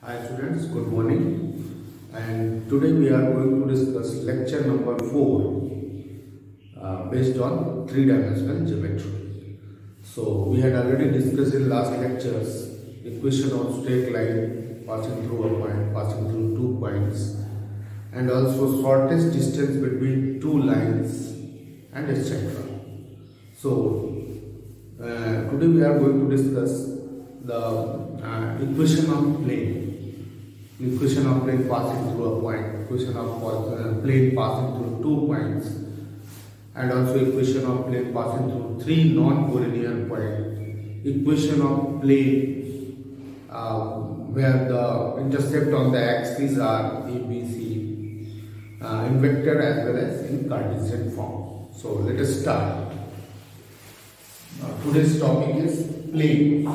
Hi students, good morning, and today we are going to discuss lecture number 4 based on three-dimensional geometry. So we had already discussed in last lectures equation of straight line passing through a point, passing through 2 points, and also shortest distance between 2 lines and etc. So today we are going to discuss the equation of plane. Equation of plane passing through a point, equation of plane passing through 2 points, and also equation of plane passing through 3 non-collinear points, equation of plane where the intercept on the axes are A, B, C in vector as well as in Cartesian form. So let us start. Today's topic is plane.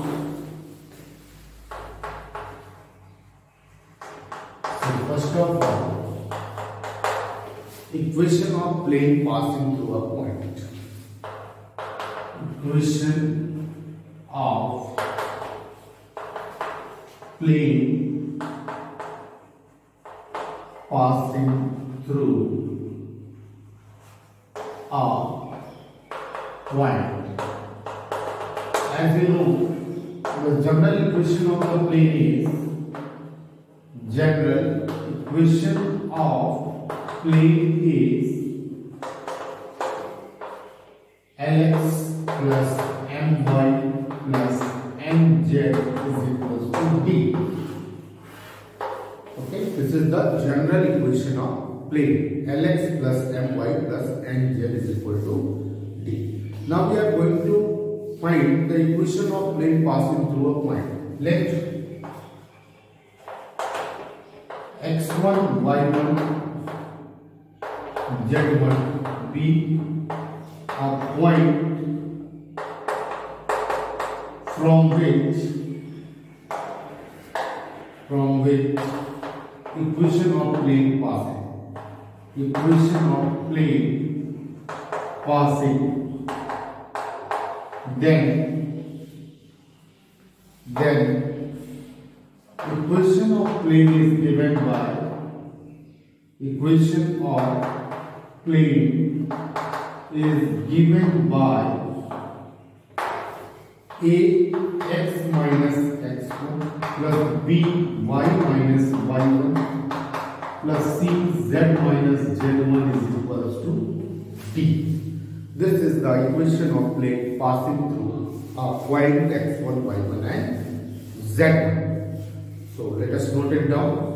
First of all, equation of plane passing through a point. Equation of plane passing through a point. As we know, the general equation of the plane is general equation of plane is Lx plus My plus Mz is equals to D. Okay, this is the general equation of plane. Lx plus My plus Mz is equal to D. Now we are going to find the equation of plane passing through a point. Let x1, y1, z1 be a point from which equation of plane passing. Equation of plane passing. Then equation of plane is given by ax minus x1 plus by minus y1 plus z minus z1 is equals to d. This is the equation of plane passing through a point x1, y1 and z1. So let us note it down.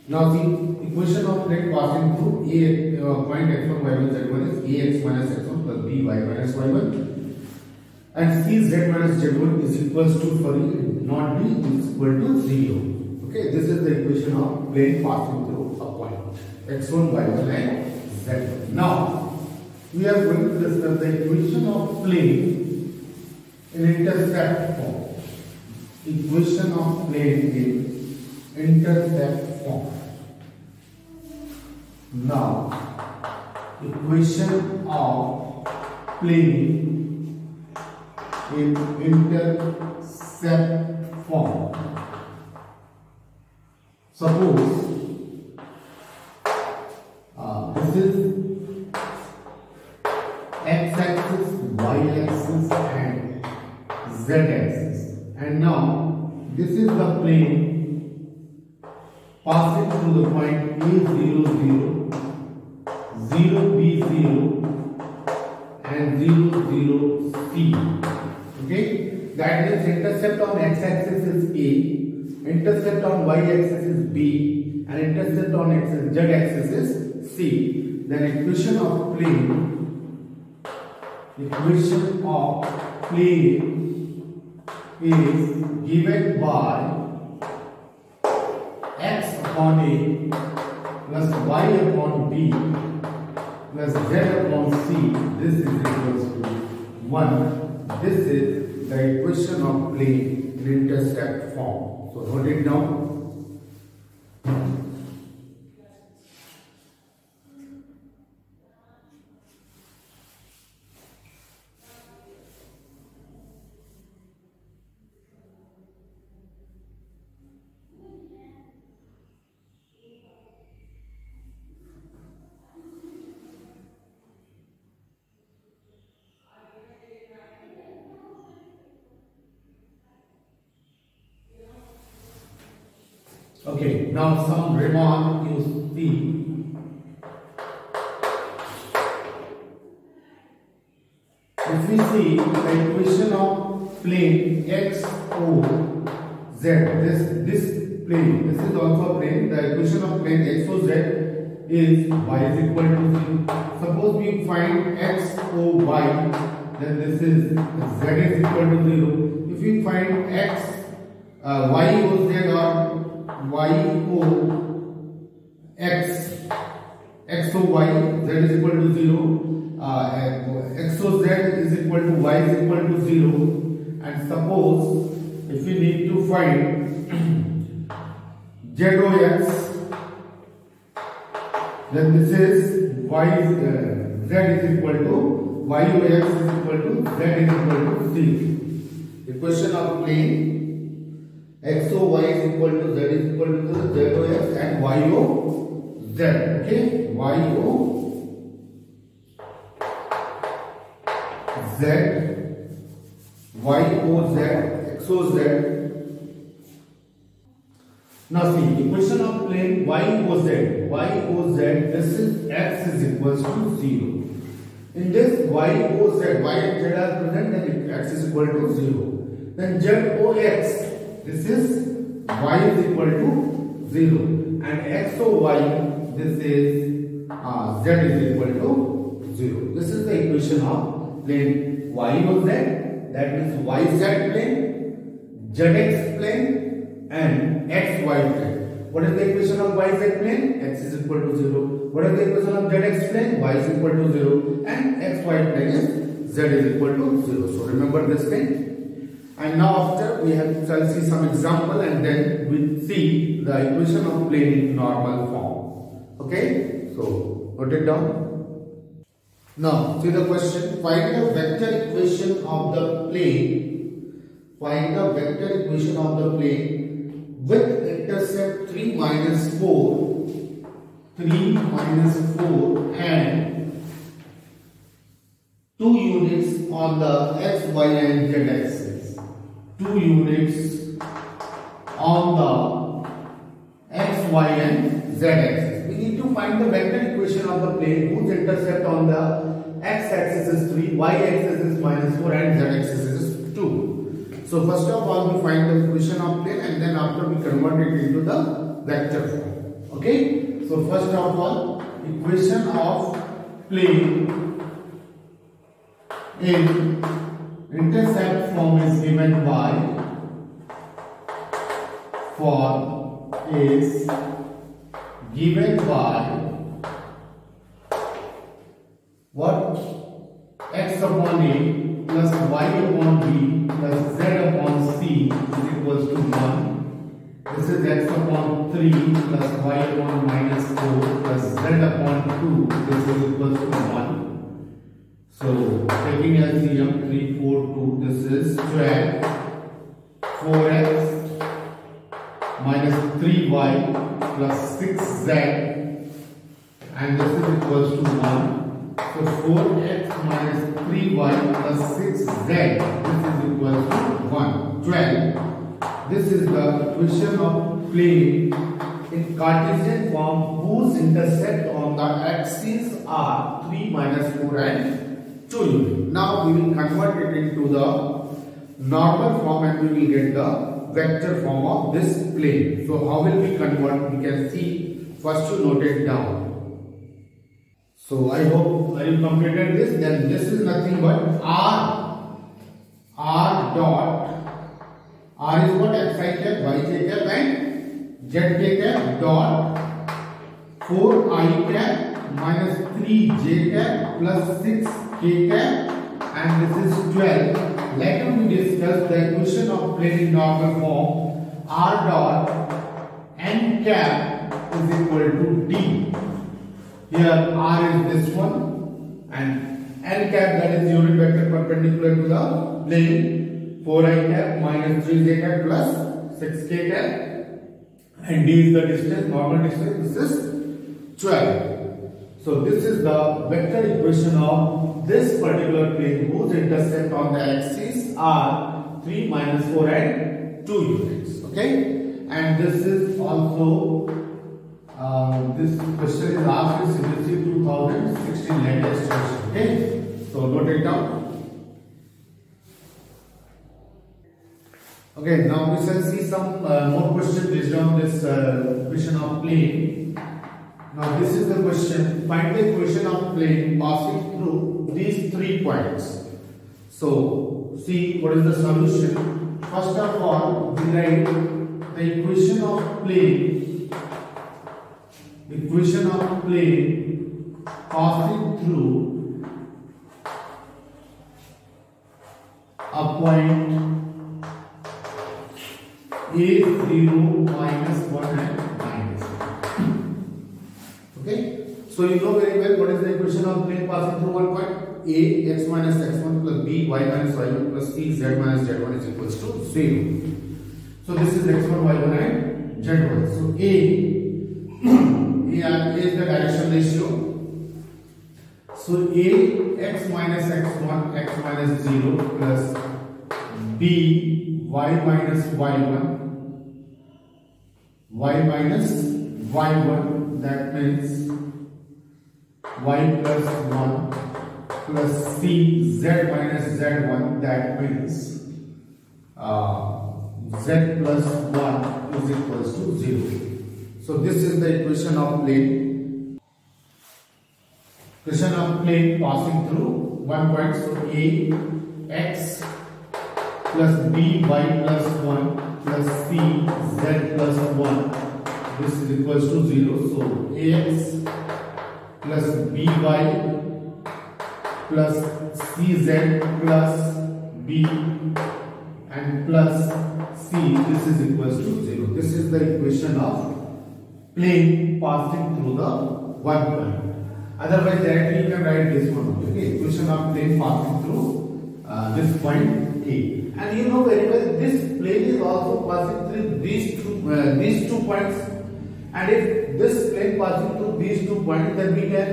Now the equation of plane passing through point x1, y1, z1 is ax minus x1 plus by minus y1 and cz minus z1 is equals to, not b, is equal to 0. Okay, this is the equation of plane passing through a point x1, y1 and z1. Now we are going to discuss the equation of plane in intercept form. Equation of plane in intercept form. Now, equation of plane in intercept form. Suppose this is x-axis, y-axis and z-axis, and now this is the plane passing through the point A0, 0, 0B0 and 0, 0, C. Okay, that means intercept on x-axis is A, intercept on y-axis is B, and intercept on z-axis is C. Then equation of plane is given by x upon A plus y upon B plus z upon C. This is equals to 1. This is the equation of plane in intercept form. So note it down. Okay, now some remark you see. If we see the equation of plane x, o, z, this plane, this is also a plane. The equation of plane x, o, z is y is equal to 0. Suppose we find x, o, y, then this is z is equal to 0. If we find x, y, o, z or y, o, x, o, y, z is equal to 0. X, o, z is equal to y is equal to 0. And suppose if we need to find z, o, x, then this is y z is equal to y, o, x is equal to z is equal to 0. Equation of plane x, o, y is equal to z is equal to z, o, x and y, o, z. Okay, y, o, z, y, o, z, x, o, z. Now see, equation of plane y, o, z, this is x is equals to 0. In this y, o, z, y and z are present, then x is equal to 0. Then z, o, x, this is y is equal to 0. And x, o, y, this is z is equal to 0. This is the equation of plane y, o, z, that means y, z plane, z, x plane, and x, y plane. What is the equation of y, z plane? X is equal to 0. What is the equation of z, x plane? Y is equal to 0. And x, y plane is z is equal to 0. So remember this thing. And now after we shall see some example, and then we see the equation of plane in normal form. Okay? So note it down. Now see the question. Find the vector equation of the plane. Find the vector equation of the plane with intercept 3 minus 4, and 2 units on the x, y and z axis. 2 units on the x, y and z axis. We need to find the vector equation of the plane whose intercept on the x axis is 3, y axis is minus 4 and z axis is 2. So first of all we find the equation of plane, and then after we convert it into the vector form. Okay? So first of all, equation of plane in intercept form is given by what? X upon A plus y upon B plus z upon C is equals to 1. This is x upon 3 plus y upon minus 4 plus z upon 2. This is equals to 1. So taking LCM 3, 4, 2. This is 12. 4x minus 3y plus 6z, and this is equals to 1. So 4x minus 3y plus 6z, this is equal to 1. 12. This is the equation of plane in Cartesian form whose intercept on the axes are 3, minus 4 and 2 units. Now we will convert it into the normal form and we will get the vector form of this plane. So how will we convert? We can see. First you note it down. So I hope you completed this. Then this is nothing but r dot, r is what? Xi cap, yj cap and zk cap dot 4i cap minus 3j cap plus 6k cap, and this is 12. Later we discuss the equation of plane in normal form. R dot n cap is equal to d. Here r is this one, and n cap, that is unit vector perpendicular to the plane. 4i cap minus 3j cap plus 6k cap, and d is the distance, normal distance. This is 12. So this is the vector equation of this particular plane whose intercept on the axis are 3, minus 4 and 2 units. Okay. and this is also this question is asked in CBSE 2016 latest question. Okay, so note it down. Okay, now we shall see some more questions based on this equation of plane. Now this is the question: find the equation of plane passing through these 3 points. So see what is the solution. First of all, we write the equation of plane passing through a point A0, -1 and -1. Okay, so you know very well what is the equation of plane passing through one point. A x minus x1 plus b y minus y1 plus c z minus z1 is equals to 0. So this is x1, y1 and z1. So A is the direction ratio. So A x minus x1 x minus 0 plus b y minus y1 y minus y1, that means y plus 1 plus c z minus z1, that means z plus 1 is equals to 0. So this is the equation of plane. Equation of plane passing through one point. So A x plus b y plus 1 plus c z plus 1, this is equals to 0. So ax plus by plus cz plus b and plus c, this is equals to 0. This is the equation of plane passing through the one point. Otherwise directly you can write this one. Okay, equation of plane passing through this point A. And you know very well this plane is also passing through these two points. And if this plane passing through these 2 points, then we can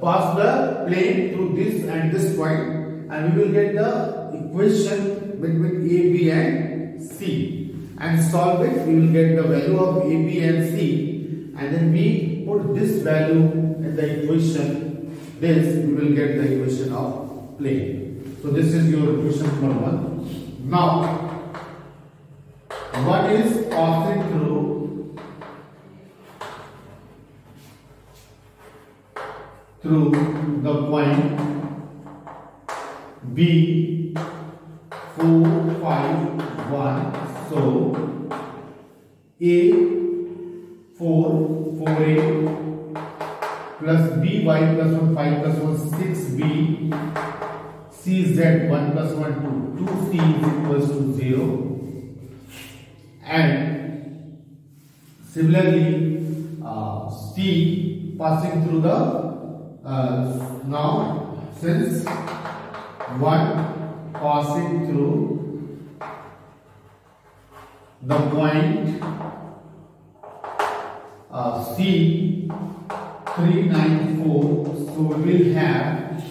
pass the plane through this and this point, and we will get the equation between A, B and C, and solve it. We will get the value of A, B and C, and then we put this value in the equation. This we will get the equation of plane. So this is your equation number 1. Now what is passing through the point B 4, 5, 1. So A 4, 4A plus BY plus 1, 5 plus 1, 6B, CZ 1 plus 1, 2, 2C is equals to 0. And similarly C passing through the now since 1 passing through the point C 3, 9, 4, so we will have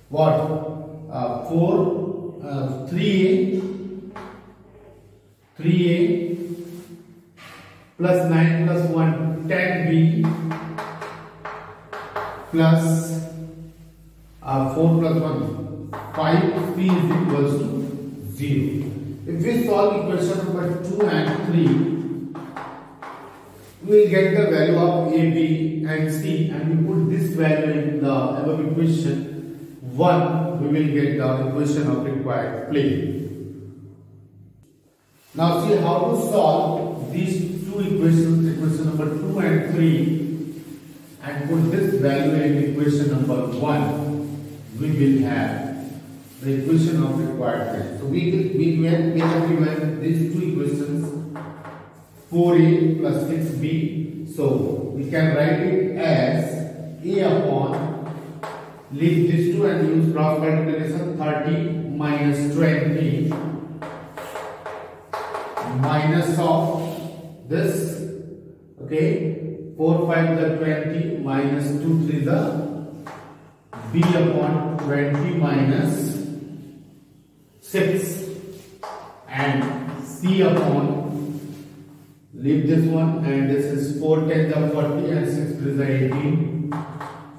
what 3A plus 9 plus 1 10B plus 4 plus 1 5C is equals to 0. If we solve equation number 2 and 3, we will get the value of A, B and C, and we put this value in the above equation 1, we will get the equation of required plane. Now see how to solve these two equations, equation number 2 and 3, and put this value in equation number 1. We will have the equation of required plane. So we have given these two equations 4A plus 6B. So we can write it as A upon, leave these two and use cross multiplication, 30 minus 20 minus of this, okay, 4 5 the 20 minus 2 3 the B upon 20 minus 6, C upon, leave this one, and this is 4 10 the 40 and 6 3 the 18,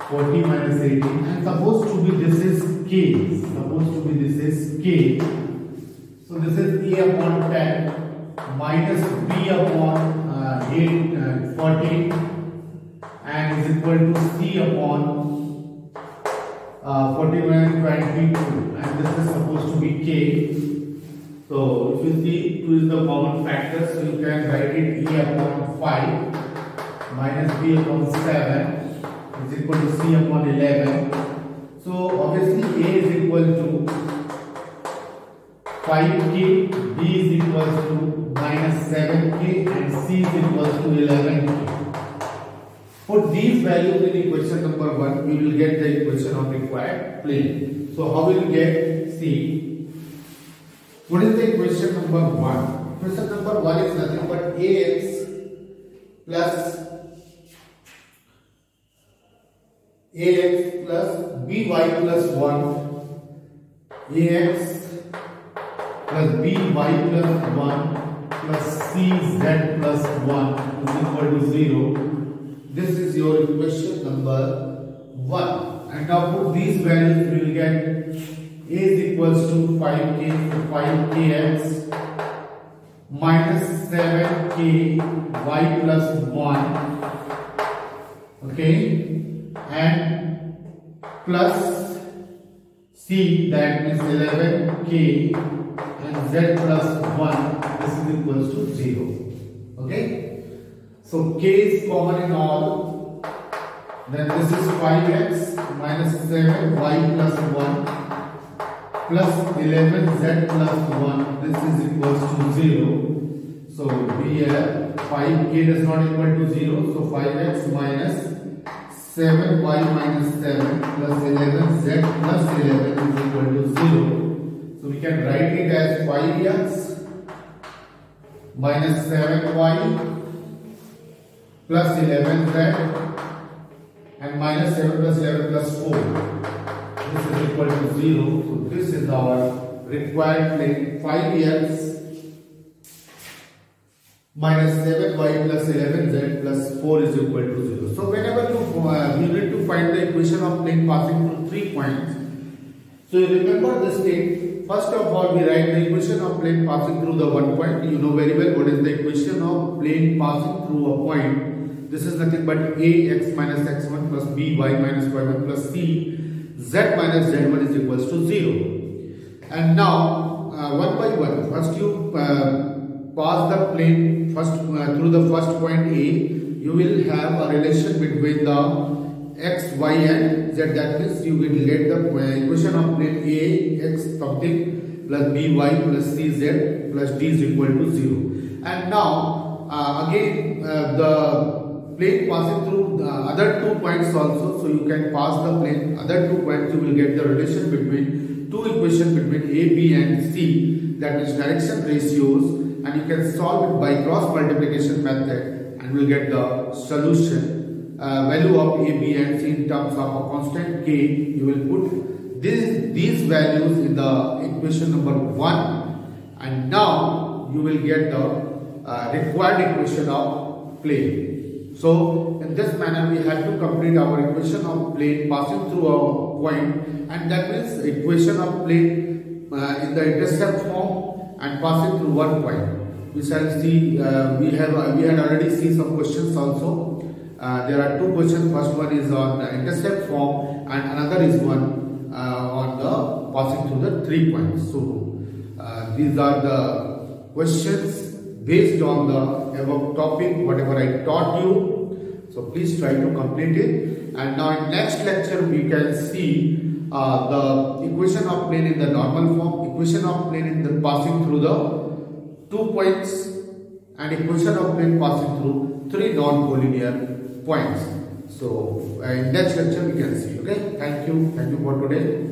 40 minus 18, and supposed to be this is K, supposed to be this is K, so this is A upon 10 minus B upon 14 and is equal to C upon 14 minus 22, and this is supposed to be K. So if you see 2 is the common factor, so you can write it A upon 5 minus B upon 7 is equal to C upon 11. So obviously A is equal to 5K, B is equal to minus 7K and C is equal to 11K. Put these values in equation number 1, we will get the equation of required plane. So how will we get? See, what is the equation number 1? Equation number 1 is nothing but AX plus BY plus 1, AX plus BY plus 1 plus CZ plus 1 is equal to 0. This is your equation number 1. And now put these values, we will get A is equals to 5K, so 5KX minus 7K Y plus 1, okay, and plus C, that means 11K and Z plus 1, this is equals to 0, okay. So K is common in all, then this is 5X minus 7Y plus 1 plus 11Z plus 1, this is equals to 0. So here 5K does not equal to 0, so 5X minus 7Y minus 7 plus 11Z plus 11 is equal to 0. So we can write it as 5X minus 7Y plus 11Z and minus 7 plus 11 plus 4. This is equal to 0. So this is our required plane. 5X minus 7Y plus 11Z plus 4 is equal to 0. So whenever you need to find the equation of plane passing through 3 points. So you remember this state. First of all, we write the equation of plane passing through the 1 point. You know very well what is the equation of plane passing through a point. This is nothing but Ax minus x1 plus by minus y1 plus c z minus z1 is equals to 0. And now one by one, first you pass the plane through the first point A. You will have a relation between the x, y and z. That means you will get the equation of plane A x something plus by plus cz plus d is equal to 0. And now again the plane passing through the other 2 points also, so you can pass the plane other 2 points, you will get the relation between two equations between A, B and C, that is direction ratios, and you can solve it by cross multiplication method and will get the solution value of A, B and C in terms of a constant K. You will put these values in the equation number 1, and now you will get the required equation of plane. So in this manner we have to complete our equation of plane passing through a point, and that means equation of plane in the intercept form and passing through 1 point. We shall see, we had already seen some questions also. There are 2 questions. First one is on the intercept form and another is one on the passing through the 3 points. So these are the questions based on the above topic, whatever I taught you. So please try to complete it. And now in next lecture we can see the equation of plane in the normal form, equation of plane in the passing through the 2 points, and equation of plane passing through 3 non-collinear points. So in next lecture we can see. Okay, thank you for today.